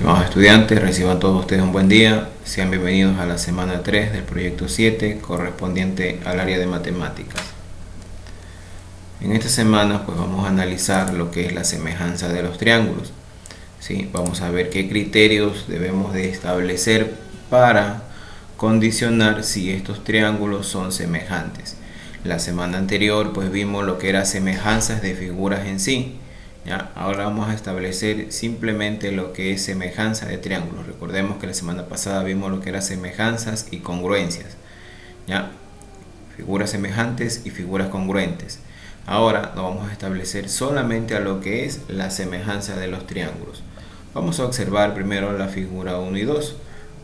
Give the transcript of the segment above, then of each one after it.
Estimados estudiantes, reciban todos ustedes un buen día. Sean bienvenidos a la semana 3 del proyecto 7 correspondiente al área de matemáticas. En esta semana pues vamos a analizar lo que es la semejanza de los triángulos. ¿Sí? Vamos a ver qué criterios debemos de establecer para condicionar si estos triángulos son semejantes. La semana anterior pues vimos lo que eran semejanzas de figuras en sí. ¿Ya? Ahora vamos a establecer simplemente lo que es semejanza de triángulos. Recordemos que la semana pasada vimos lo que eran semejanzas y congruencias. ¿Ya? Figuras semejantes y figuras congruentes. Ahora nos vamos a establecer solamente a lo que es la semejanza de los triángulos. Vamos a observar primero la figura 1 y 2.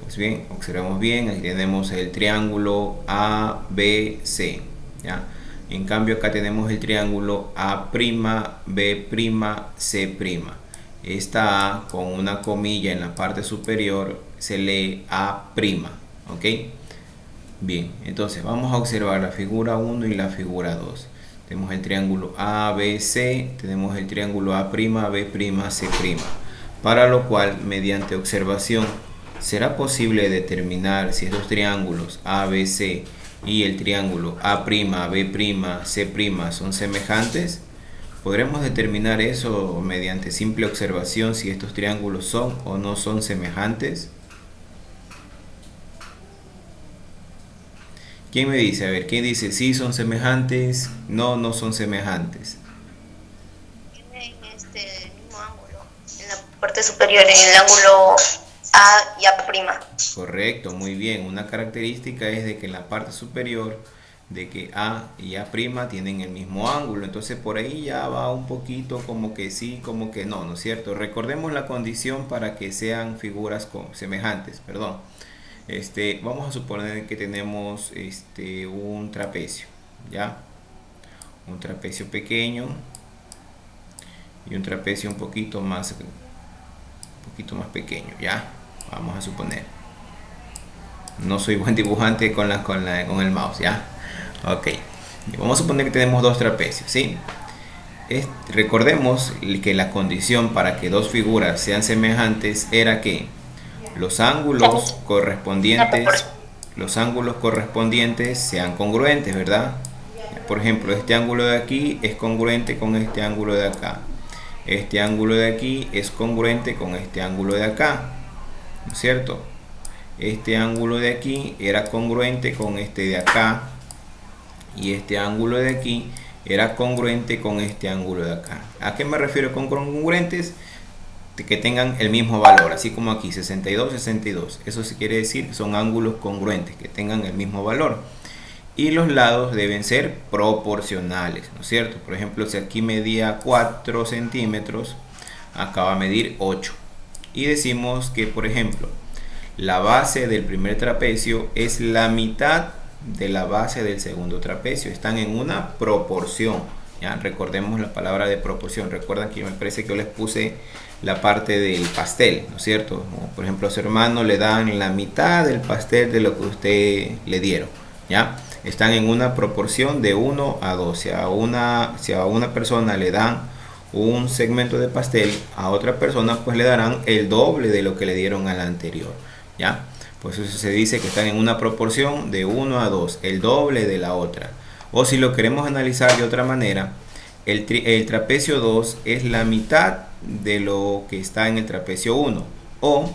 Pues bien, observamos bien, aquí tenemos el triángulo ABC. ¿Ya? En cambio acá tenemos el triángulo A', B', C'. Esta A con una comilla en la parte superior se lee A'. ¿Ok? Bien, entonces vamos a observar la figura 1 y la figura 2. Tenemos el triángulo ABC, tenemos el triángulo A', B', C'. Para lo cual, mediante observación, será posible determinar si estos triángulos ABC y el triángulo A', B', C' son semejantes. Podremos determinar eso mediante simple observación si estos triángulos son o no son semejantes. ¿Quién me dice? A ver, ¿quién dice sí son semejantes? No, no son semejantes. Tienen este mismo ángulo en la parte superior, en el ángulo A y A'. Correcto, muy bien. Una característica es de que en la parte superior de que A y A' tienen el mismo ángulo. Entonces por ahí ya va un poquito como que sí, como que no, ¿no es cierto? Recordemos la condición para que sean figuras semejantes, perdón. Vamos a suponer que tenemos un trapecio, ¿ya? Un trapecio pequeño y un trapecio un poquito más pequeño, ¿ya? Vamos a suponer. No soy buen dibujante con el mouse, ¿ya? Ok. Vamos a suponer que tenemos dos trapecios, ¿sí? Recordemos que la condición para que dos figuras sean semejantes era que los ángulos correspondientes sean congruentes, ¿verdad? Por ejemplo, este ángulo de aquí es congruente con este ángulo de acá. Este ángulo de aquí es congruente con este ángulo de acá, ¿no es cierto? Este ángulo de aquí era congruente con este de acá y este ángulo de aquí era congruente con este ángulo de acá. ¿A qué me refiero con congruentes? Que tengan el mismo valor, así como aquí 62, 62. Eso sí quiere decir que son ángulos congruentes, que tengan el mismo valor. Y los lados deben ser proporcionales, ¿no es cierto? Por ejemplo, si aquí medía 4 centímetros, acá va a medir 8. Y decimos que, por ejemplo, la base del primer trapecio es la mitad de la base del segundo trapecio. Están en una proporción. ¿Ya? Recordemos la palabra de proporción. Recuerdan que me parece que yo les puse la parte del pastel, ¿no es cierto? Como por ejemplo a su hermano le dan la mitad del pastel de lo que usted le dieron. ¿Ya? Están en una proporción de 1 a 2. Si a una persona le dan un segmento de pastel, a otra persona pues le darán el doble de lo que le dieron a la anterior. ¿Ya? Pues eso se dice que están en una proporción de 1 a 2, el doble de la otra. O si lo queremos analizar de otra manera, el trapecio 2 es la mitad de lo que está en el trapecio 1. O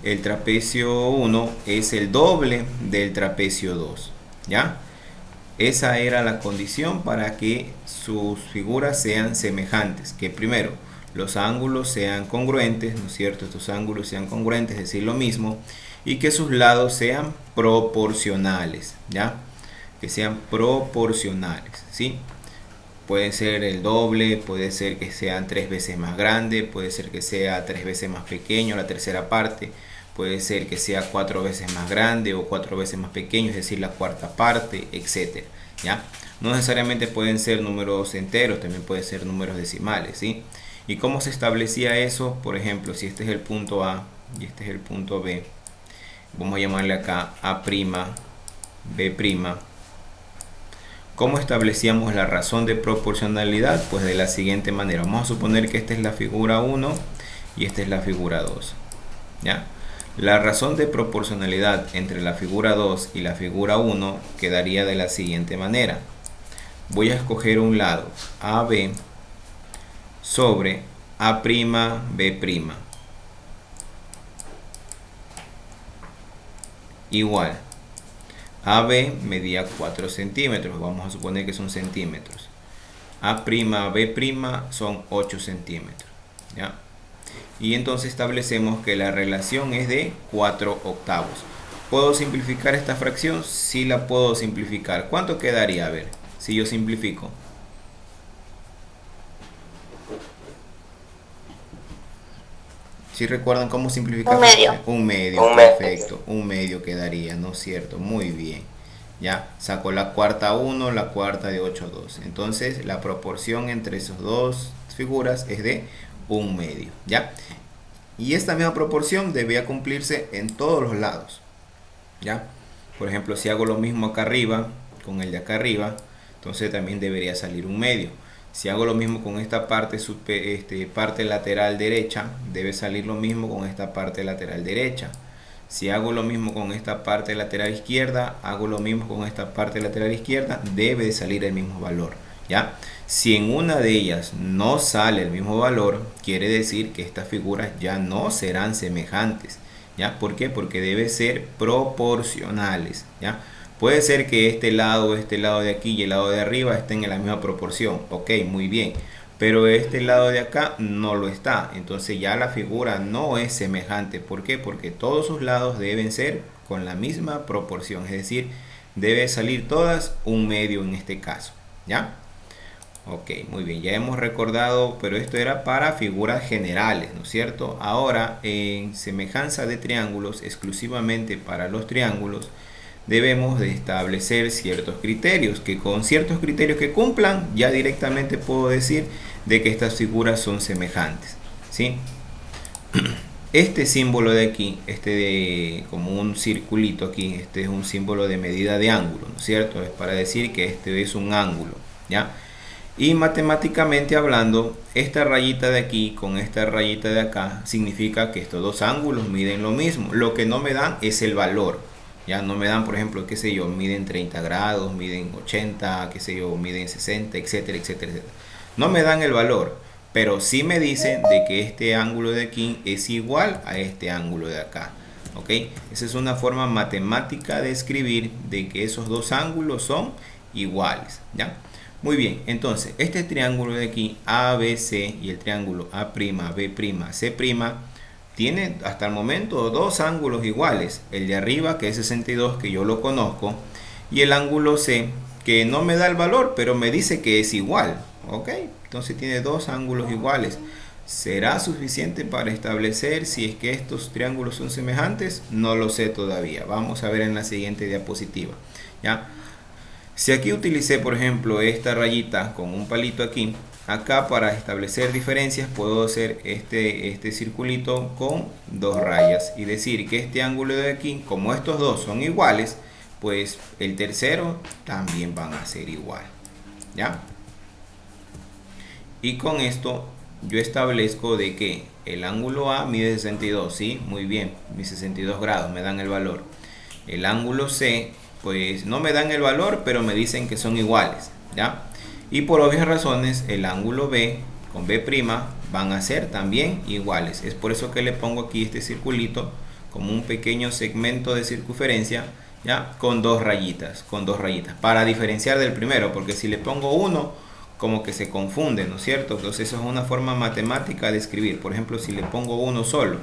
el trapecio 1 es el doble del trapecio 2. ¿Ya? Esa era la condición para que sus figuras sean semejantes. Que primero, los ángulos sean congruentes, ¿no es cierto? Estos ángulos sean congruentes, es decir, lo mismo. Y que sus lados sean proporcionales, ¿ya? Que sean proporcionales, ¿sí? Puede ser el doble, puede ser que sean 3 veces más grande, puede ser que sea 3 veces más pequeño, la tercera parte. Puede ser que sea 4 veces más grande o 4 veces más pequeño, es decir, la cuarta parte, etc. ¿Ya? No necesariamente pueden ser números enteros, también pueden ser números decimales, ¿sí? ¿Y cómo se establecía eso? Por ejemplo, si este es el punto A y este es el punto B, vamos a llamarle acá A', B'. ¿Cómo establecíamos la razón de proporcionalidad? Pues de la siguiente manera. Vamos a suponer que esta es la figura 1 y esta es la figura 2. ¿ya? La razón de proporcionalidad entre la figura 2 y la figura 1 quedaría de la siguiente manera. Voy a escoger un lado, AB sobre A'B', igual. AB medía 4 centímetros, vamos a suponer que son centímetros. A'B' son 8 centímetros, ¿ya? Y entonces establecemos que la relación es de 4 octavos. ¿Puedo simplificar esta fracción? Sí la puedo simplificar. ¿Cuánto quedaría? A ver, si yo simplifico. ¿Sí recuerdan cómo simplificar? Un medio. Un medio, perfecto. Un medio quedaría, ¿no es cierto? Muy bien. Ya, saco la cuarta 1, la cuarta de 8, 2. Entonces la proporción entre esas dos figuras es de un medio, ¿ya? Y esta misma proporción debía cumplirse en todos los lados, ¿ya? Por ejemplo, si hago lo mismo acá arriba, con el de acá arriba, entonces también debería salir un medio. Si hago lo mismo con esta parte, parte lateral derecha, debe salir lo mismo con esta parte lateral derecha. Si hago lo mismo con esta parte lateral izquierda, hago lo mismo con esta parte lateral izquierda, debe de salir el mismo valor, ¿ya? Si en una de ellas no sale el mismo valor, quiere decir que estas figuras ya no serán semejantes, ¿ya? ¿Por qué? Porque debe ser proporcionales, ¿ya? Puede ser que este lado de aquí y el lado de arriba estén en la misma proporción, ok, muy bien, pero este lado de acá no lo está, entonces ya la figura no es semejante. ¿Por qué? Porque todos sus lados deben ser con la misma proporción, es decir, debe salir todas un medio en este caso, ¿ya? Ok, muy bien, ya hemos recordado, pero esto era para figuras generales, ¿no es cierto? Ahora, en semejanza de triángulos, exclusivamente para los triángulos, debemos de establecer ciertos criterios, que con ciertos criterios que cumplan, ya directamente puedo decir de que estas figuras son semejantes, ¿sí? Este símbolo de aquí, como un circulito aquí, este es un símbolo de medida de ángulo, ¿no es cierto? Es para decir que este es un ángulo, ¿ya? Y matemáticamente hablando, esta rayita de aquí con esta rayita de acá significa que estos dos ángulos miden lo mismo. Lo que no me dan es el valor. Ya no me dan, por ejemplo, qué sé yo, miden 30 grados, miden 80, qué sé yo, miden 60, etcétera, etcétera, etcétera. No me dan el valor, pero sí me dicen de que este ángulo de aquí es igual a este ángulo de acá. ¿Ok? Esa es una forma matemática de escribir de que esos dos ángulos son iguales, ¿ya? Muy bien, entonces este triángulo de aquí ABC y el triángulo A'B', C', tiene hasta el momento dos ángulos iguales. El de arriba, que es 62, que yo lo conozco, y el ángulo C, que no me da el valor, pero me dice que es igual. ¿Ok? Entonces tiene dos ángulos iguales. ¿Será suficiente para establecer si es que estos triángulos son semejantes? No lo sé todavía. Vamos a ver en la siguiente diapositiva, ¿ya? Si aquí utilicé, por ejemplo, esta rayita con un palito aquí, acá para establecer diferencias puedo hacer este circulito con dos rayas y decir que este ángulo de aquí, como estos dos son iguales, pues el tercero también van a ser igual, ¿ya? Y con esto yo establezco de que el ángulo A mide 62, ¿sí? Muy bien, mis 62 grados me dan el valor. El ángulo C, pues no me dan el valor, pero me dicen que son iguales, ¿ya? Y por obvias razones, el ángulo B con B' van a ser también iguales. Es por eso que le pongo aquí este circulito como un pequeño segmento de circunferencia, ¿ya? Con dos rayitas, para diferenciar del primero, porque si le pongo uno, como que se confunde, ¿no es cierto? Entonces eso es una forma matemática de escribir. Por ejemplo, si le pongo uno solo,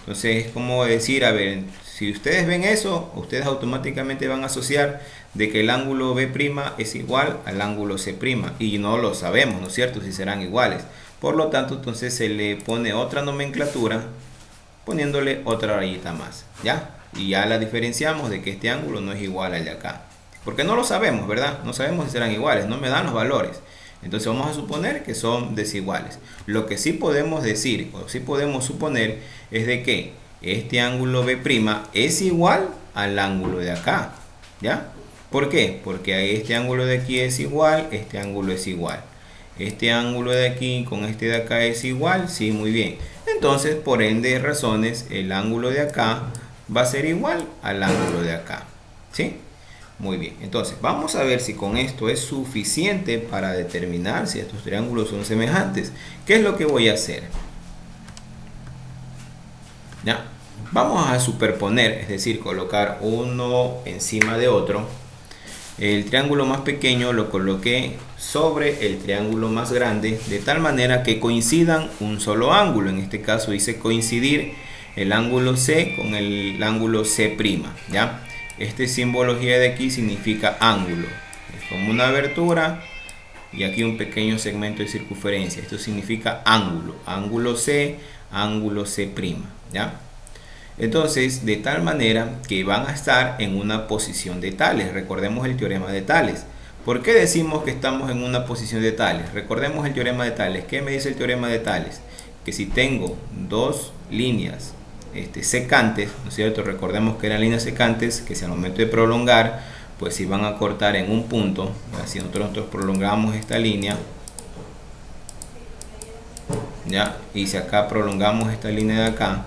entonces es como decir, a ver, si ustedes ven eso, ustedes automáticamente van a asociar de que el ángulo B' es igual al ángulo C', y no lo sabemos, ¿no es cierto?, si serán iguales. Por lo tanto, entonces se le pone otra nomenclatura poniéndole otra rayita más, ¿ya? Y ya la diferenciamos de que este ángulo no es igual al de acá, porque no lo sabemos, ¿verdad? No sabemos si serán iguales, no me dan los valores. Entonces vamos a suponer que son desiguales. Lo que sí podemos decir, o sí podemos suponer, es de que este ángulo B' es igual al ángulo de acá, ¿ya? ¿Por qué? Porque este ángulo de aquí es igual, este ángulo es igual. este ángulo de aquí con este de acá es igual, sí, muy bien. Entonces, por ende de razones, el ángulo de acá va a ser igual al ángulo de acá, ¿sí? Muy bien, entonces vamos a ver si con esto es suficiente para determinar si estos triángulos son semejantes. ¿Qué es lo que voy a hacer? ¿Ya? Vamos a superponer, es decir, colocar uno encima de otro. El triángulo más pequeño lo coloqué sobre el triángulo más grande, de tal manera que coincidan un solo ángulo. En este caso hice coincidir el ángulo C con el ángulo C', ¿ya? Este simbología de aquí significa ángulo. Es como una abertura y aquí un pequeño segmento de circunferencia. Esto significa ángulo. Ángulo C', ¿ya? Entonces, de tal manera que van a estar en una posición de tales. Recordemos el teorema de Tales. ¿Por qué decimos que estamos en una posición de tales? Recordemos el teorema de Tales. ¿Qué me dice el teorema de Tales? Que si tengo dos líneas secantes, ¿no es cierto? Recordemos que eran líneas secantes que si al momento de prolongar, pues si van a cortar en un punto, si nosotros prolongamos esta línea, ¿ya? Y si acá prolongamos esta línea de acá,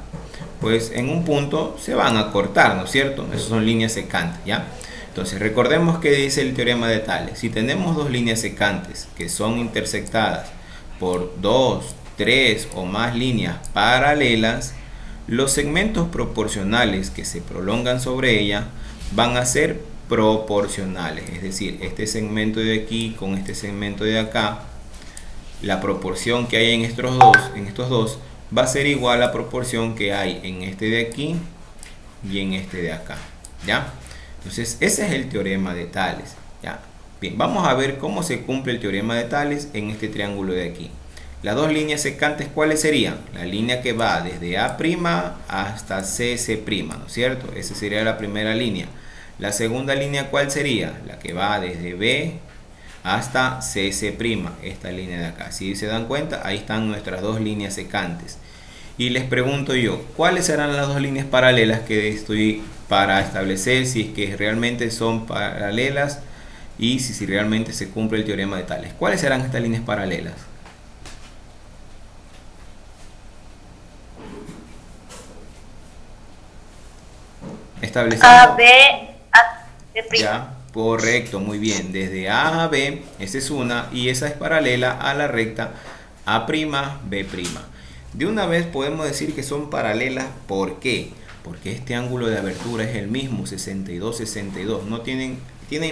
pues en un punto se van a cortar, ¿no es cierto? Esas son líneas secantes, ¿ya? Entonces recordemos que dice el teorema de Tales. Si tenemos dos líneas secantes que son intersectadas por dos, tres o más líneas paralelas, los segmentos proporcionales que se prolongan sobre ella van a ser proporcionales. Es decir, este segmento de aquí con este segmento de acá, la proporción que hay en estos dos va a ser igual a la proporción que hay en este de aquí y en este de acá, ¿ya? Entonces ese es el teorema de Tales, ¿ya? Bien, vamos a ver cómo se cumple el teorema de Tales en este triángulo de aquí. Las dos líneas secantes, ¿cuáles serían? La línea que va desde A' hasta CC', ¿no es cierto? Esa sería la primera línea. La segunda línea, ¿cuál sería? La que va desde B hasta CC', esta línea de acá. Si se dan cuenta, ahí están nuestras dos líneas secantes. Y les pregunto yo, ¿cuáles serán las dos líneas paralelas que estoy para establecer si es que realmente son paralelas y si realmente se cumple el teorema de Tales? ¿Cuáles serán estas líneas paralelas? Estableciendo A, B, A, B'. Ya, correcto, muy bien. Desde A a B, esa es una y esa es paralela a la recta A', B'. De una vez podemos decir que son paralelas. ¿Por qué? Porque este ángulo de abertura es el mismo, 62, 62. No tienen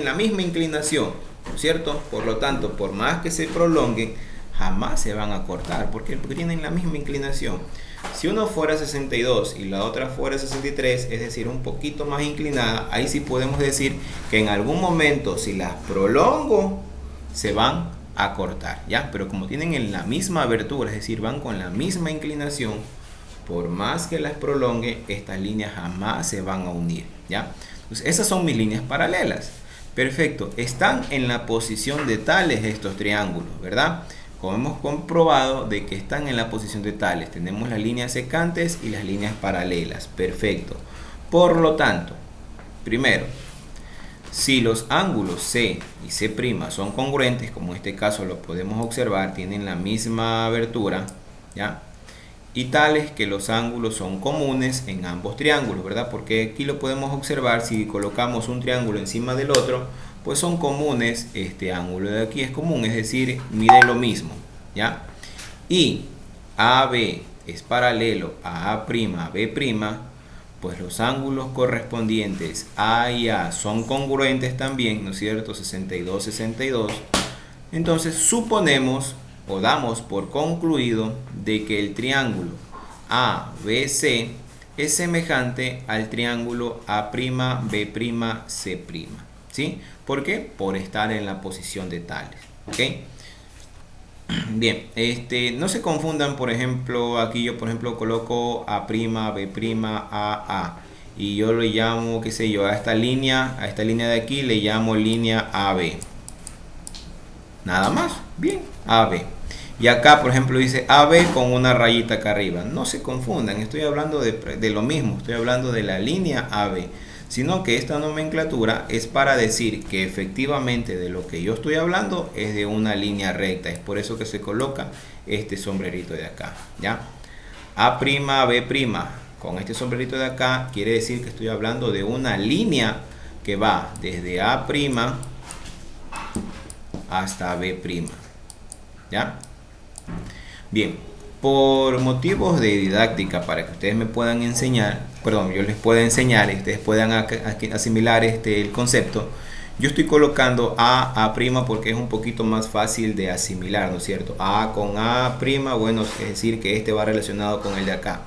la misma inclinación, ¿no es cierto? Por lo tanto, por más que se prolonguen, jamás se van a cortar. ¿Por qué? Porque tienen la misma inclinación. Si uno fuera 62 y la otra fuera 63, es decir, un poquito más inclinada, ahí sí podemos decir que en algún momento, si las prolongo, se van a cortar, ¿ya? Pero como tienen en la misma abertura, es decir, van con la misma inclinación, por más que las prolongue, estas líneas jamás se van a unir, ¿ya? Entonces, esas son mis líneas paralelas. Perfecto, están en la posición de Tales estos triángulos, ¿verdad? Como hemos comprobado de que están en la posición de Tales, tenemos las líneas secantes y las líneas paralelas. Perfecto. Por lo tanto, primero, si los ángulos C y C' son congruentes, como en este caso lo podemos observar, tienen la misma abertura, ¿ya? Y tales que los ángulos son comunes en ambos triángulos, ¿verdad? Porque aquí lo podemos observar, si colocamos un triángulo encima del otro, pues son comunes. Este ángulo de aquí es común, es decir, mide lo mismo, ¿ya? Y AB es paralelo a A', B', pues los ángulos correspondientes A y A son congruentes también, ¿no es cierto? 62, 62. Entonces suponemos o damos por concluido de que el triángulo ABC es semejante al triángulo A', B', C', ¿sí? ¿Por qué? Por estar en la posición de Tales, ¿ok? Bien, no se confundan, por ejemplo, aquí yo por ejemplo coloco A', B', A y yo le llamo, qué sé yo, a esta línea de aquí le llamo línea AB. Nada más, bien, AB. Y acá, por ejemplo, dice AB con una rayita acá arriba. No se confundan, estoy hablando de lo mismo, estoy hablando de la línea AB. sino que esta nomenclatura es para decir que efectivamente de lo que yo estoy hablando es de una línea recta. Es por eso que se coloca este sombrerito de acá, ¿ya? A', B'. Con este sombrerito de acá quiere decir que estoy hablando de una línea que va desde A' hasta B', ¿ya? Bien, por motivos de didáctica, para que ustedes me puedan enseñar, perdón, yo les pueda enseñar y ustedes puedan asimilar el concepto, yo estoy colocando A' porque es un poquito más fácil de asimilar, ¿no es cierto? A con A', bueno, es decir que este va relacionado con el de acá.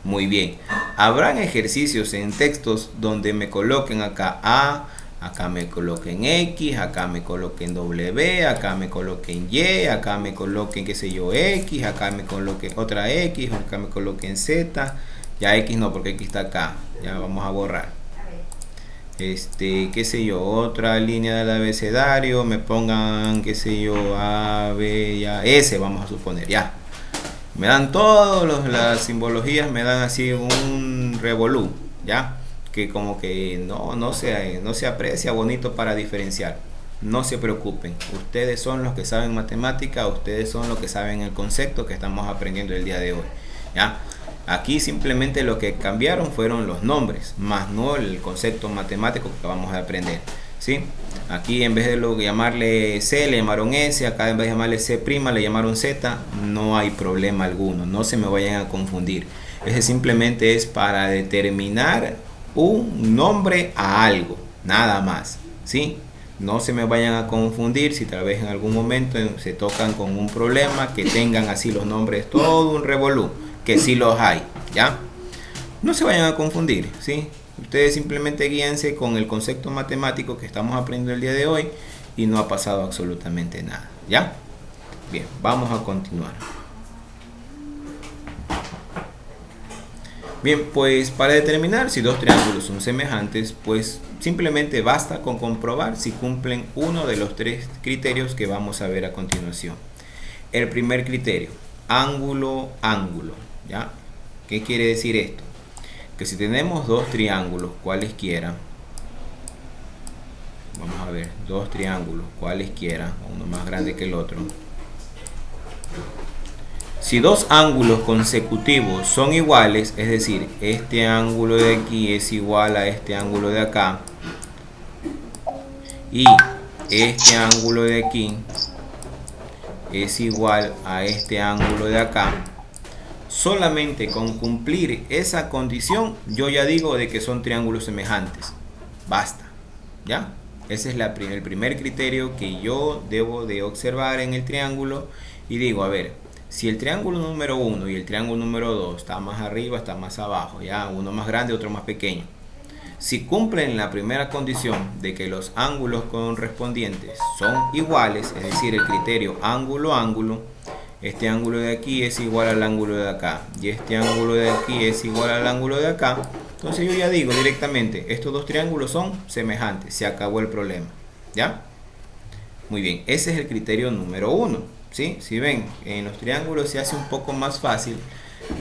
Muy bien. Habrán ejercicios en textos donde me coloquen acá A, acá me coloquen X, acá me coloquen W, acá me coloquen Y, acá me coloquen, qué sé yo, X, acá me coloquen otra X, acá me coloquen Z. Ya X no, porque X está acá. Ya vamos a borrar. Qué sé yo, otra línea del abecedario, me pongan, qué sé yo, A, B, ya, S, vamos a suponer, ya. Me dan todas las simbologías, me dan así un revolú, ya, que como que no se aprecia bonito para diferenciar. No se preocupen, ustedes son los que saben matemática, ustedes son los que saben el concepto que estamos aprendiendo el día de hoy, ya. Aquí simplemente lo que cambiaron fueron los nombres, más no el concepto matemático que vamos a aprender, ¿sí? Aquí en vez de llamarle C le llamaron S, acá en vez de llamarle C' le llamaron Z. No hay problema alguno, no se me vayan a confundir. Ese simplemente es para determinar un nombre a algo, nada más, ¿sí? No se me vayan a confundir si tal vez en algún momento se tocan con un problema, que tengan así los nombres todo un revolú, que sí los hay, ¿ya? No se vayan a confundir, ¿sí? Ustedes simplemente guíense con el concepto matemático que estamos aprendiendo el día de hoy y no ha pasado absolutamente nada, ¿ya? Bien, vamos a continuar. Bien, pues para determinar si dos triángulos son semejantes, pues simplemente basta con comprobar si cumplen uno de los tres criterios que vamos a ver a continuación. El primer criterio, ángulo, ángulo, ¿ya? ¿Qué quiere decir esto? Que si tenemos dos triángulos cualesquiera, vamos a ver, dos triángulos cualesquiera, uno más grande que el otro. Si dos ángulos consecutivos son iguales, es decir, este ángulo de aquí es igual a este ángulo de acá, y este ángulo de aquí es igual a este ángulo de acá, solamente con cumplir esa condición yo ya digo de que son triángulos semejantes. Basta, ¿ya? Ese es el primer criterio que yo debo de observar en el triángulo y digo, a ver, si el triángulo número 1 y el triángulo número 2 está más arriba, está más abajo, ya, uno más grande, otro más pequeño. Si cumplen la primera condición de que los ángulos correspondientes son iguales, es decir, el criterio ángulo, ángulo, este ángulo de aquí es igual al ángulo de acá y este ángulo de aquí es igual al ángulo de acá, entonces yo ya digo directamente, estos dos triángulos son semejantes, se acabó el problema, ¿ya? Muy bien, ese es el criterio número 1, ¿sí? Si ven, en los triángulos se hace un poco más fácil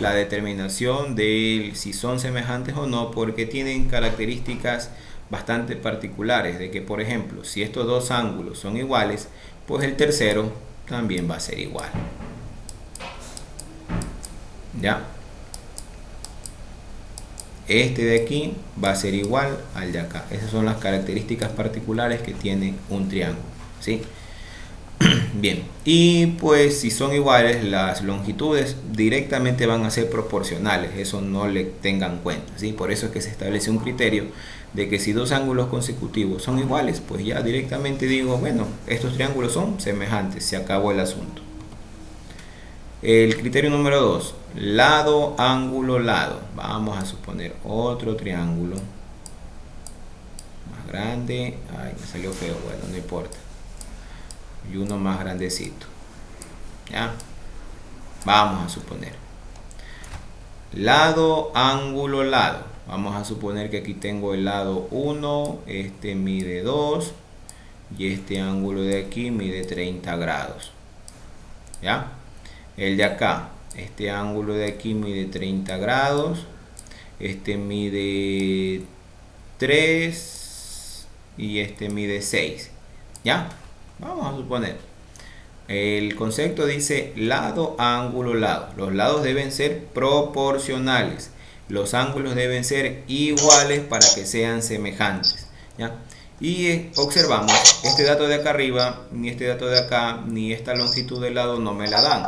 la determinación de si son semejantes o no, porque tienen características bastante particulares, de que por ejemplo, si estos dos ángulos son iguales, pues el tercero también va a ser igual, ¿ya? Este de aquí va a ser igual al de acá. Esas son las características particulares que tiene un triángulo, ¿sí? Bien, y pues si son iguales, las longitudes directamente van a ser proporcionales, eso no le tengan cuenta, ¿sí? Por eso es que se establece un criterio de que si dos ángulos consecutivos son iguales, pues ya directamente digo, bueno, estos triángulos son semejantes, se acabó el asunto. El criterio número 2, lado, ángulo, lado. Vamos a suponer otro triángulo más grande. Ay, me salió feo, bueno, no importa. Y uno más grandecito, ¿ya? Vamos a suponer lado, ángulo, lado. Vamos a suponer que aquí tengo el lado 1, este mide 2 y este ángulo de aquí mide 30 grados, ¿ya? El de acá, este ángulo de aquí mide 30 grados, este mide 3 y este mide 6. ¿Ya? Vamos a suponer. El concepto dice lado, ángulo, lado. Los lados deben ser proporcionales. Los ángulos deben ser iguales para que sean semejantes. ¿Ya? Y observamos, este dato de acá arriba, ni este dato de acá, ni esta longitud del lado no me la dan.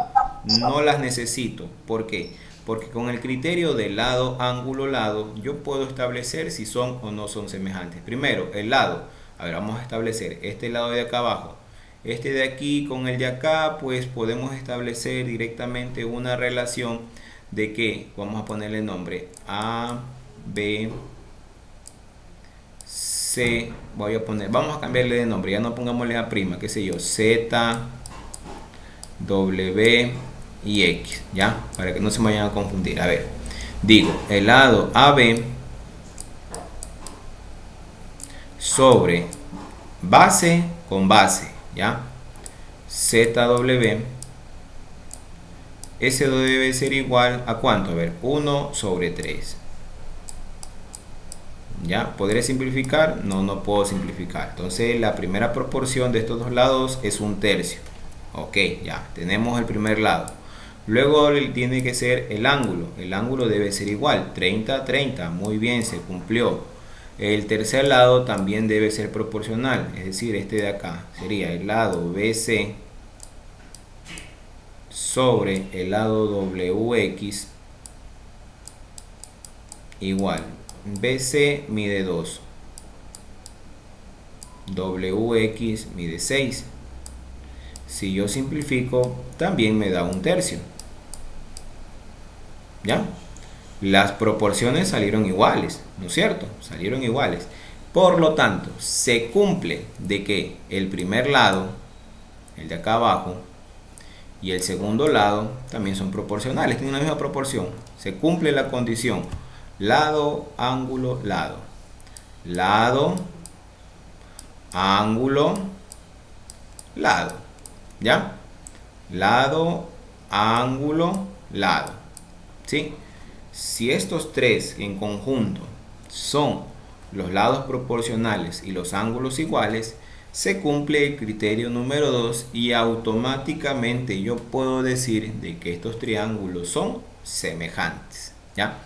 No las necesito. ¿Por qué? Porque con el criterio de lado, ángulo, lado, yo puedo establecer si son o no son semejantes. Primero, el lado. A ver, vamos a establecer este lado de acá abajo. Este de aquí con el de acá, pues podemos establecer directamente una relación de que, vamos a ponerle nombre, A, B, C, vamos a cambiarle de nombre, ya no pongámosle A', qué sé yo, Z, W y X, ¿ya? Para que no se me vayan a confundir. A ver, digo, el lado AB sobre base con base, ¿ya? ZW, ese debe ser igual a ¿cuánto? A ver, 1 sobre 3. ¿Ya? ¿Podré simplificar? No, no puedo simplificar. Entonces la primera proporción de estos dos lados es 1/3. Ok, ya, tenemos el primer lado. Luego tiene que ser el ángulo. El ángulo debe ser igual, 30/30. Muy bien, se cumplió. El tercer lado también debe ser proporcional, es decir, este de acá sería el lado BC sobre el lado WX igual. BC mide 2, WX mide 6. Si yo simplifico, también me da 1/3. ¿Ya? Las proporciones salieron iguales, ¿no es cierto? Salieron iguales. Por lo tanto, se cumple de que el primer lado, el de acá abajo, y el segundo lado también son proporcionales, tienen la misma proporción. Se cumple la condición lado, ángulo, lado. Lado, ángulo, lado. ¿Ya? Lado, ángulo, lado. ¿Sí? Si estos tres en conjunto son los lados proporcionales y los ángulos iguales, se cumple el criterio número 2 y automáticamente yo puedo decir de que estos triángulos son semejantes. ¿Ya?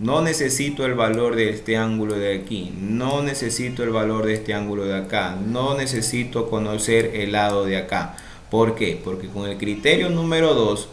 No necesito el valor de este ángulo de aquí, no necesito el valor de este ángulo de acá, no necesito conocer el lado de acá. ¿Por qué? Porque con el criterio número 2,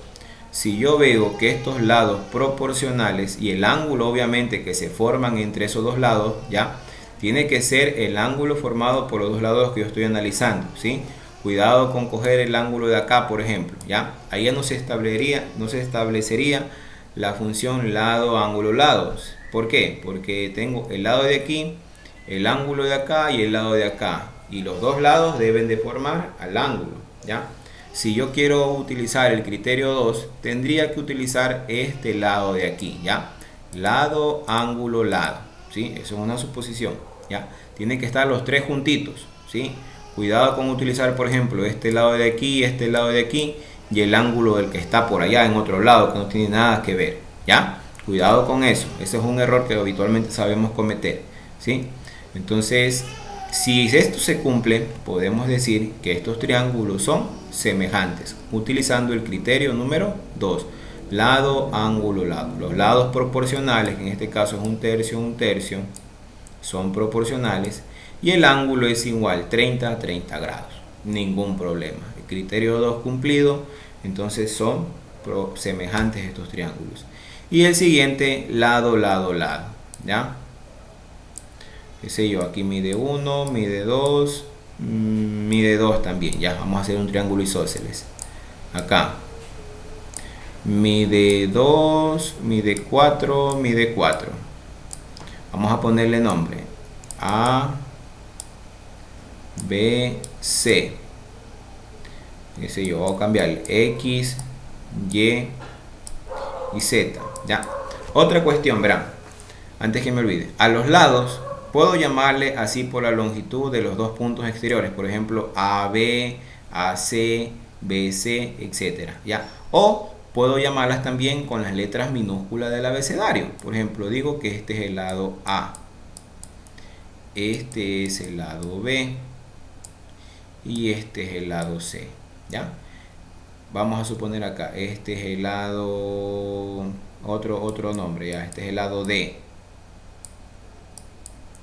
si yo veo que estos lados proporcionales y el ángulo obviamente que se forman entre esos dos lados, ¿ya? Tiene que ser el ángulo formado por los dos lados que yo estoy analizando, ¿sí? Cuidado con coger el ángulo de acá, por ejemplo, ¿ya? Ahí ya no se establecería la función lado, ángulo, lados. ¿Por qué? Porque tengo el lado de aquí, el ángulo de acá y el lado de acá. Y los dos lados deben de formar al ángulo, ¿ya? Si yo quiero utilizar el criterio 2, tendría que utilizar este lado de aquí, ¿ya? Lado, ángulo, lado, ¿sí? Eso es una suposición, ¿ya? Tienen que estar los tres juntitos, ¿sí? Cuidado con utilizar, por ejemplo, este lado de aquí, este lado de aquí y el ángulo del que está por allá en otro lado, que no tiene nada que ver, ¿ya? Cuidado con eso. Ese es un error que habitualmente sabemos cometer, ¿sí? Entonces, si esto se cumple, podemos decir que estos triángulos son semejantes, utilizando el criterio número 2, lado, ángulo, lado. Los lados proporcionales, que en este caso es 1/3, son proporcionales, y el ángulo es igual, 30 a 30 grados, ningún problema. El criterio 2 cumplido, entonces son semejantes estos triángulos. Y el siguiente, lado, lado, lado, ¿ya? Qué sé yo, aquí mide 1, mide 2, mide 2 también. Ya, vamos a hacer un triángulo isósceles. Acá mide 2, mide 4, mide 4. Vamos a ponerle nombre A, B, C. Qué sé yo, voy a cambiar X, Y y Z. Ya. Otra cuestión, verán, antes que me olvide, a los lados puedo llamarle así por la longitud de los dos puntos exteriores, por ejemplo AB, AC, BC, etcétera, ¿ya? O puedo llamarlas también con las letras minúsculas del abecedario. Por ejemplo, digo que este es el lado A este es el lado B y este es el lado C, ¿ya? Vamos a suponer acá, este es el lado, otro nombre, ya, este es el lado D,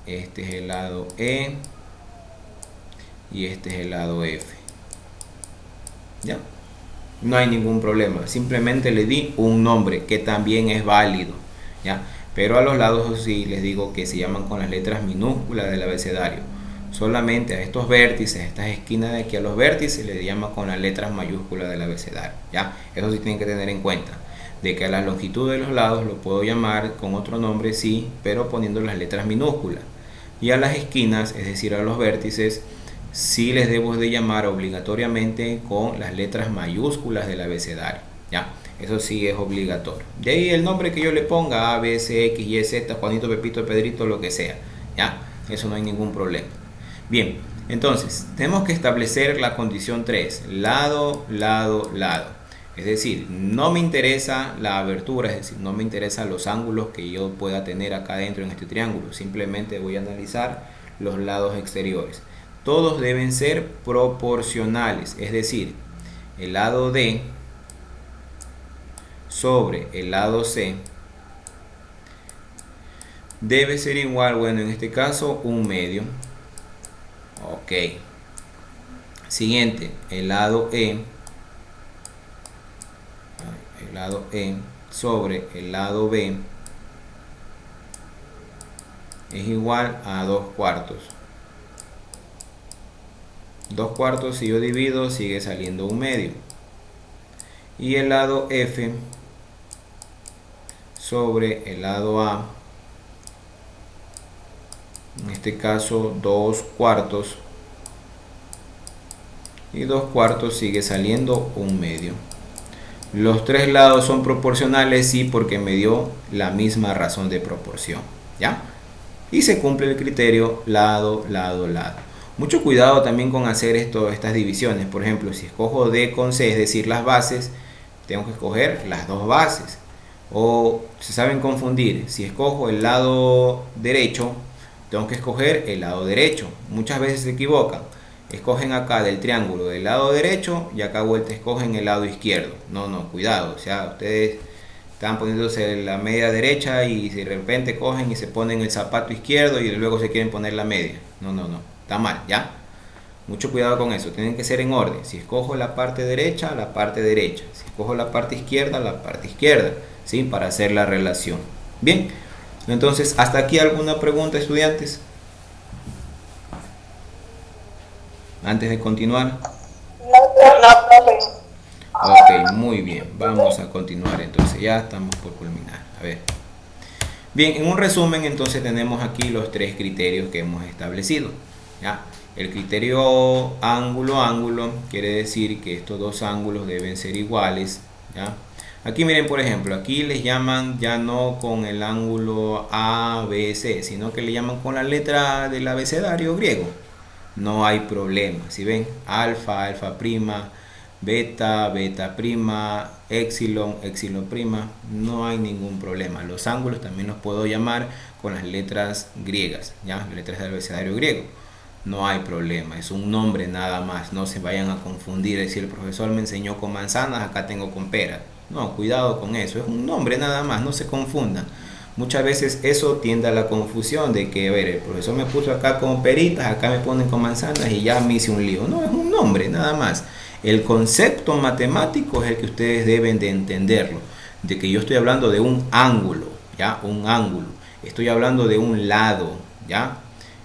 este es el lado E y este es el lado F, ¿ya? No hay ningún problema, simplemente le di un nombre que también es válido, ¿ya? Pero a los lados sí les digo que se llaman con las letras minúsculas del abecedario. Solamente a estos vértices, a estas esquinas de aquí, a los vértices les llama con las letras mayúsculas del abecedario, ¿ya? Eso sí tienen que tener en cuenta, de que a la longitud de los lados lo puedo llamar con otro nombre, sí, pero poniendo las letras minúsculas. Y a las esquinas, es decir, a los vértices, sí les debo de llamar obligatoriamente con las letras mayúsculas del abecedario, ¿ya? Eso sí es obligatorio. De ahí el nombre que yo le ponga, A, B, C, X, Y, Z, Juanito, Pepito, Pedrito, lo que sea, ¿ya? Eso no hay ningún problema. Bien, entonces tenemos que establecer la condición 3, lado, lado, lado. Es decir, no me interesa la abertura, es decir, no me interesan los ángulos que yo pueda tener acá dentro en este triángulo. Simplemente voy a analizar los lados exteriores. Todos deben ser proporcionales, es decir, el lado D sobre el lado C debe ser igual, bueno, en este caso un medio. Ok. Siguiente, el lado E sobre el lado B es igual a 2 cuartos. 2 cuartos, si yo divido, sigue saliendo un medio. Y el lado F sobre el lado A, en este caso 2 cuartos, y 2 cuartos sigue saliendo un medio. Los tres lados son proporcionales, sí, porque me dio la misma razón de proporción, ¿ya? Y se cumple el criterio lado, lado, lado. Mucho cuidado también con hacer estas divisiones. Por ejemplo, si escojo D con C, es decir, las bases, tengo que escoger las dos bases. O se saben confundir, si escojo el lado derecho, tengo que escoger el lado derecho. Muchas veces se equivocan. Escogen acá del triángulo del lado derecho y acá vuelta escogen el lado izquierdo. No, cuidado. O sea, ustedes están poniéndose la media derecha y de repente cogen y se ponen el zapato izquierdo y luego se quieren poner la media. No. Está mal, ¿ya? Mucho cuidado con eso. Tienen que ser en orden. Si escojo la parte derecha, la parte derecha. Si escojo la parte izquierda, la parte izquierda. ¿Sí? Para hacer la relación. Bien. Entonces, ¿hasta aquí alguna pregunta, estudiantes? Antes de continuar. Ok, muy bien. Vamos a continuar entonces. Ya estamos por culminar. A ver. Bien, en un resumen entonces tenemos aquí los tres criterios que hemos establecido. ¿Ya? El criterio ángulo quiere decir que estos dos ángulos deben ser iguales. ¿Ya? Aquí miren, por ejemplo, aquí les llaman ya no con el ángulo ABC, sino que le llaman con la letra del abecedario griego. No hay problema. Si ven, alfa, alfa prima, beta, beta prima, epsilon, epsilon prima, no hay ningún problema. Los ángulos también los puedo llamar con las letras griegas, ¿ya? Las letras del abecedario griego. No hay problema, es un nombre nada más. No se vayan a confundir, es decir, el profesor me enseñó con manzanas, acá tengo con peras. No, cuidado con eso, es un nombre nada más, no se confundan. Muchas veces eso tiende a la confusión de que, a ver, el profesor me puso acá con peritas, acá me ponen con manzanas y ya me hice un lío. No, es un nombre nada más. El concepto matemático es el que ustedes deben de entenderlo, de que yo estoy hablando de un ángulo, ¿ya? Un ángulo. Estoy hablando de un lado, ¿ya?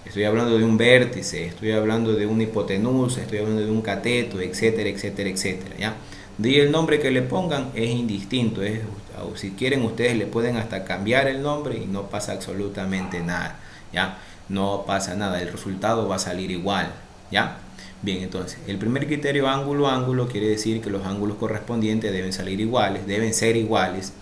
Estoy hablando de un vértice, estoy hablando de una hipotenusa, estoy hablando de un cateto, etcétera, etcétera, etcétera, ¿ya? De el nombre que le pongan es indistinto, si quieren ustedes le pueden hasta cambiar el nombre y no pasa absolutamente nada, ¿ya? No pasa nada, el resultado va a salir igual, ¿ya? Bien, entonces, el primer criterio ángulo quiere decir que los ángulos correspondientes deben salir iguales, deben ser iguales,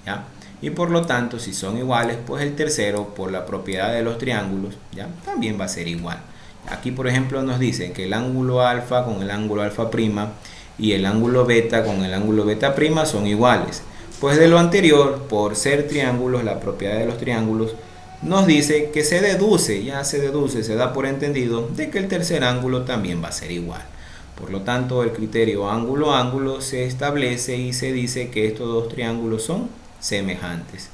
¿ya? Y por lo tanto, si son iguales, pues el tercero, por la propiedad de los triángulos, ¿ya? También va a ser igual. Aquí, por ejemplo, nos dicen que el ángulo alfa con el ángulo alfa prima y el ángulo beta con el ángulo beta prima son iguales. Pues de lo anterior, por ser triángulos, la propiedad de los triángulos, nos dice que se deduce, ya se deduce, se da por entendido de que el tercer ángulo también va a ser igual. Por lo tanto, el criterio ángulo-ángulo se establece y se dice que estos dos triángulos son semejantes.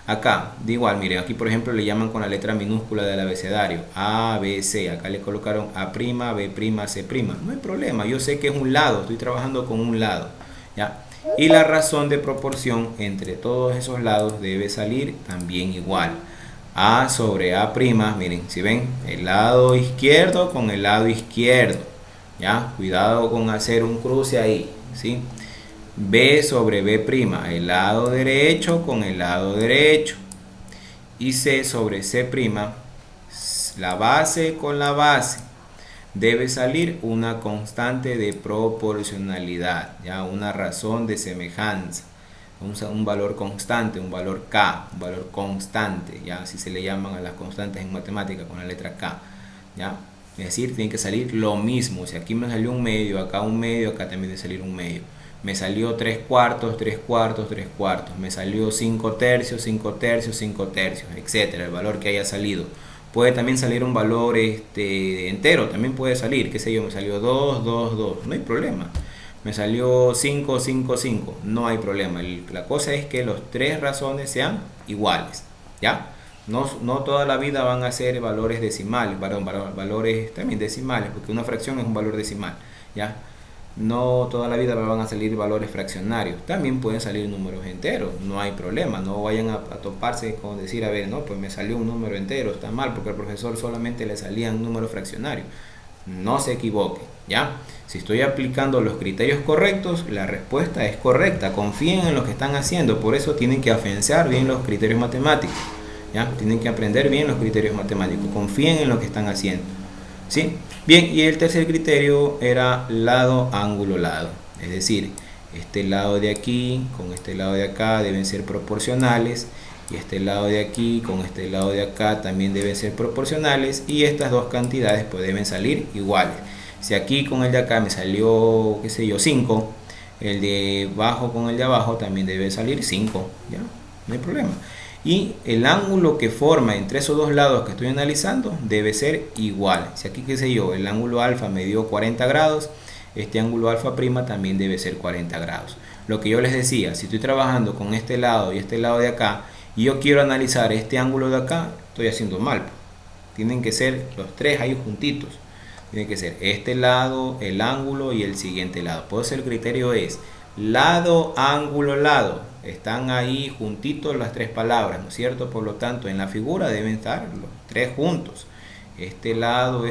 Acá, de igual, miren, aquí por ejemplo le llaman con la letra minúscula del abecedario A, B, C. Acá le colocaron A', B', C'. No hay problema, yo sé que es un lado, estoy trabajando con un lado, ¿ya? Y la razón de proporción entre todos esos lados debe salir también igual. A sobre A', miren, si ven, el lado izquierdo con el lado izquierdo, ¿ya? Cuidado con hacer un cruce ahí, ¿sí? B sobre B', el lado derecho con el lado derecho. Y C sobre C', la base con la base. Debe salir una constante de proporcionalidad, ya una razón de semejanza, un valor constante, un valor K, un valor constante, ya así se le llaman a las constantes en matemática con la letra K, ya. Es decir, tiene que salir lo mismo. Si aquí me salió un medio, acá también debe salir un medio. Me salió 3/4, 3/4, 3/4. Me salió 5/3, 5/3, 5/3, etcétera. El valor que haya salido. Puede también salir un valor entero. También puede salir, qué sé yo, me salió 2, 2, 2. No hay problema. Me salió 5, 5, 5. No hay problema. La cosa es que los tres razones sean iguales. ¿Ya? No toda la vida van a ser valores decimales, valores también decimales, porque una fracción es un valor decimal, ¿ya? No toda la vida van a salir valores fraccionarios, también pueden salir números enteros, no hay problema, no vayan a toparse con decir, a ver, no, pues me salió un número entero, está mal, porque al profesor solamente le salían números fraccionarios. No se equivoquen, ¿ya? Si estoy aplicando los criterios correctos, la respuesta es correcta, confíen en lo que están haciendo, por eso tienen que afianzar bien los criterios matemáticos. ¿Ya? Tienen que aprender bien los criterios matemáticos, confíen en lo que están haciendo, ¿sí? Bien, y el tercer criterio era lado, ángulo, lado, es decir, este lado de aquí con este lado de acá deben ser proporcionales, y este lado de aquí con este lado de acá también deben ser proporcionales, y estas dos cantidades pues deben salir iguales. Si aquí con el de acá me salió, qué sé yo, 5, el de abajo con el de abajo también debe salir 5, ¿ya? No hay problema. Y el ángulo que forma entre esos dos lados que estoy analizando debe ser igual. Si aquí, qué sé yo, el ángulo alfa me dio 40 grados, este ángulo alfa prima también debe ser 40 grados. Lo que yo les decía, si estoy trabajando con este lado y este lado de acá, y yo quiero analizar este ángulo de acá, estoy haciendo mal. Tienen que ser los tres ahí juntitos. Tiene que ser este lado, el ángulo y el siguiente lado. Por eso el criterio es lado, ángulo, lado. Están ahí juntitos las tres palabras, ¿no es cierto? Por lo tanto, en la figura deben estar los tres juntos. Este lado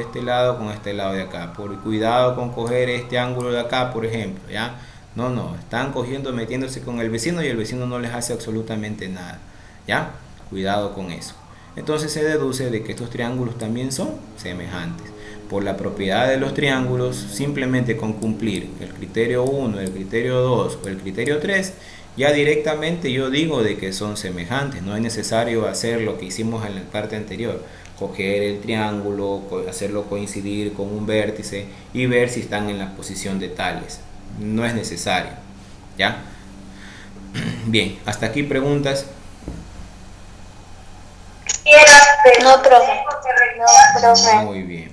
con este lado de acá. Por cuidado con coger este ángulo de acá, por ejemplo, ¿ya? No, están cogiendo, metiéndose con el vecino y el vecino no les hace absolutamente nada, ¿ya? Cuidado con eso. Entonces se deduce de que estos triángulos también son semejantes. Por la propiedad de los triángulos, simplemente con cumplir el criterio 1, el criterio 2 o el criterio 3, ya directamente yo digo de que son semejantes. No es necesario hacer lo que hicimos en la parte anterior, coger el triángulo, hacerlo coincidir con un vértice y ver si están en la posición de tales. No es necesario, ¿ya? Bien, hasta aquí preguntas. No, profe. No, profe. Muy bien.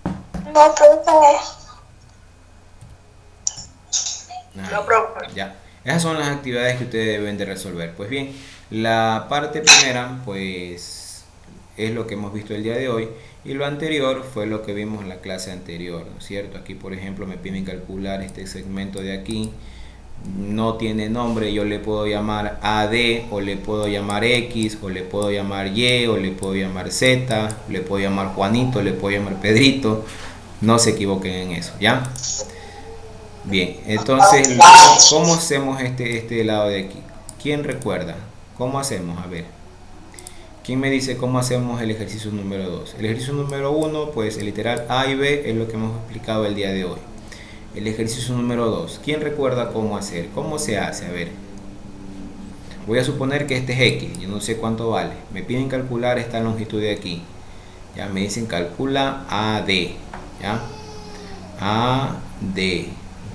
No, profe. No, profe. Ya. Esas son las actividades que ustedes deben de resolver. Pues bien, la parte primera, pues, es lo que hemos visto el día de hoy. Y lo anterior fue lo que vimos en la clase anterior, ¿no es cierto? Aquí, por ejemplo, me piden calcular este segmento de aquí. No tiene nombre, yo le puedo llamar AD, o le puedo llamar X, o le puedo llamar Y, o le puedo llamar Z, le puedo llamar Juanito, le puedo llamar Pedrito. No se equivoquen en eso, ¿ya? Bien, entonces, ¿cómo hacemos este lado de aquí? ¿Quién recuerda? ¿Cómo hacemos? A ver. ¿Quién me dice cómo hacemos el ejercicio número 2? El ejercicio número 1, pues el literal A y B es lo que hemos explicado el día de hoy. El ejercicio número 2, ¿quién recuerda cómo hacer? ¿Cómo se hace? A ver. Voy a suponer que este es X, yo no sé cuánto vale. Me piden calcular esta longitud de aquí. Ya me dicen calcula AD. ¿Ya? AD.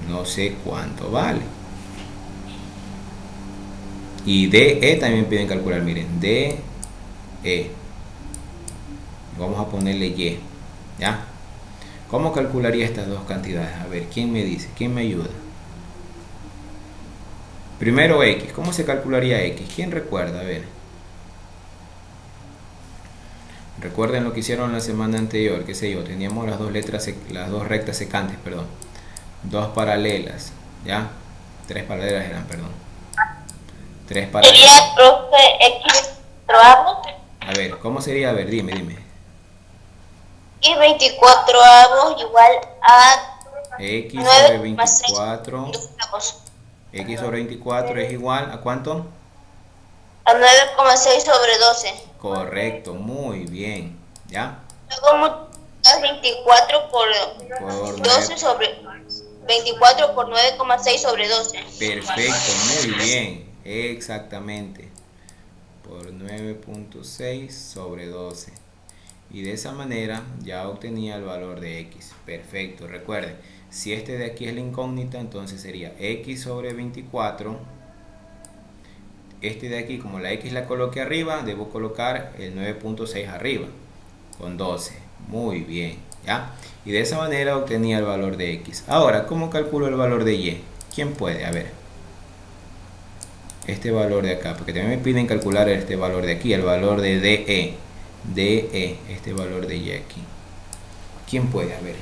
No sé cuánto vale. Y DE también piden calcular, miren, DE. Vamos a ponerle y. ¿Ya? ¿Cómo calcularía estas dos cantidades? A ver, ¿quién me dice? ¿Quién me ayuda? Primero x. ¿Cómo se calcularía x? ¿Quién recuerda? A ver. Recuerden lo que hicieron la semana anterior, qué sé yo, teníamos las dos letras, las dos rectas secantes, perdón, dos paralelas, ¿ya? Tres paralelas eran, perdón. Tres paralelas. Sería, profe, x 4avos. A ver, ¿cómo sería? A ver, dime. Y 24avos igual a X sobre 9,6 24. X sobre 24 es igual a ¿cuánto? a 9,6 sobre 12. Correcto, muy bien, ¿ya? Luego multiplicas 24 por 12 sobre 24 por 9,6 sobre 12. Perfecto, muy bien, exactamente. Por 9.6 sobre 12. Y de esa manera ya obtenía el valor de x. Perfecto, recuerden, si este de aquí es la incógnita, entonces sería x sobre 24. Este de aquí, como la x la coloqué arriba, debo colocar el 9.6 arriba, con 12. Muy bien, ¿ya? Y de esa manera obtenía el valor de x. Ahora, ¿cómo calculo el valor de y? ¿Quién puede? A ver. Este valor de acá, porque también me piden calcular este valor de aquí, el valor de DE. DE, este valor de y aquí. ¿Quién puede? A ver.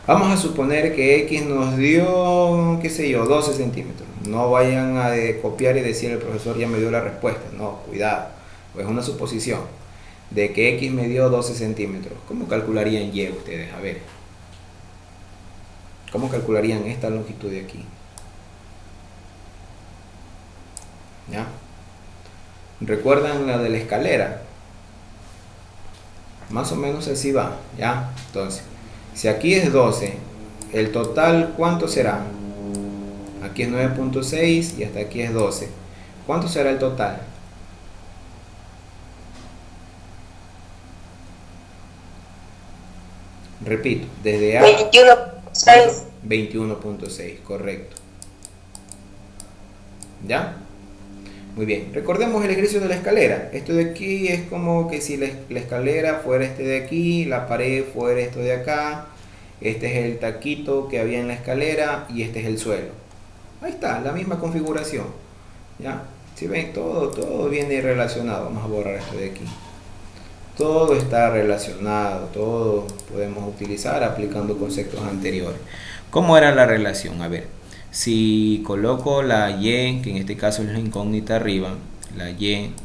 Vamos a suponer que x nos dio, qué sé yo, 12 centímetros. No vayan a copiar y decir el profesor ya me dio la respuesta. No, cuidado. Pues es una suposición de que x me dio 12 centímetros. ¿Cómo calcularían y ustedes? A ver. ¿Cómo calcularían esta longitud de aquí? ¿Ya? ¿Recuerdan la de la escalera? Más o menos así va, ¿ya? Entonces, si aquí es 12, el total, ¿cuánto será? Aquí es 9.6 y hasta aquí es 12. ¿Cuánto será el total? Repito, desde A 21,6. 21.6, correcto. ¿Ya? Muy bien, recordemos el ejercicio de la escalera. Esto de aquí es como que si la escalera fuera este de aquí, la pared fuera esto de acá, este es el taquito que había en la escalera y este es el suelo. Ahí está, la misma configuración. ¿Ya? Si ven, todo viene relacionado. Vamos a borrar esto de aquí. Todo está relacionado, todo podemos utilizar aplicando conceptos anteriores. ¿Cómo era la relación? A ver, si coloco la y, que en este caso es la incógnita arriba, la y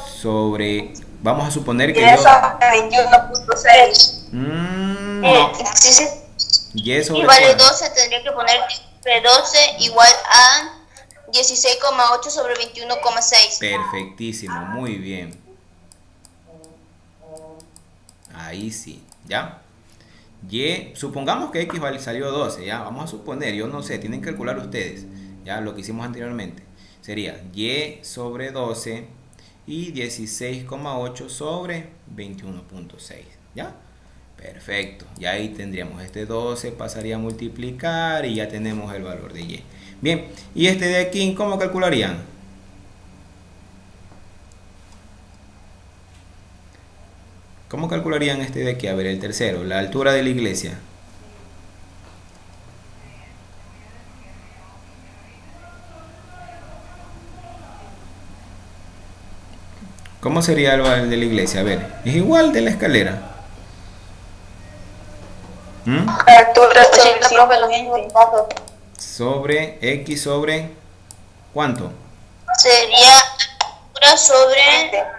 sobre, vamos a suponer que yo... 21,6. No. Sí, sí. Y sobre Y vale cuánto? 12, tendría que poner de 12 igual a 16,8 sobre 21,6. Perfectísimo, muy bien. Ahí sí, ¿ya? Y, supongamos que x salió 12, ¿ya? Vamos a suponer, yo no sé, tienen que calcular ustedes, ¿ya? Lo que hicimos anteriormente. Sería y sobre 12 y 16,8 sobre 21.6, ¿ya? Perfecto, ya ahí tendríamos este 12, pasaría a multiplicar y ya tenemos el valor de y. Bien, y este de aquí, ¿cómo calcularían? ¿Cómo calcularían este de aquí? A ver, el tercero, la altura de la iglesia. ¿Cómo sería el de la iglesia? A ver, es igual de la escalera. ¿Mm? La altura Sobre x sobre ¿cuánto? sería altura sobre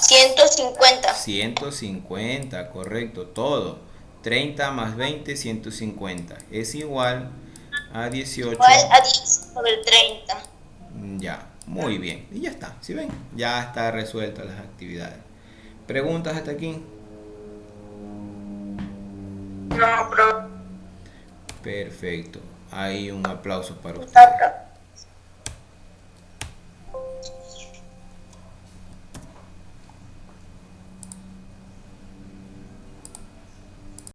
150. 150, correcto, todo. 30 más 20, 150. Es igual a 18. Igual a 10 sobre 30. Ya, muy bien. Y ya está, ¿sí ven? Ya está resueltas las actividades. ¿Preguntas hasta aquí? No, bro. Perfecto. Hay un aplauso para usted.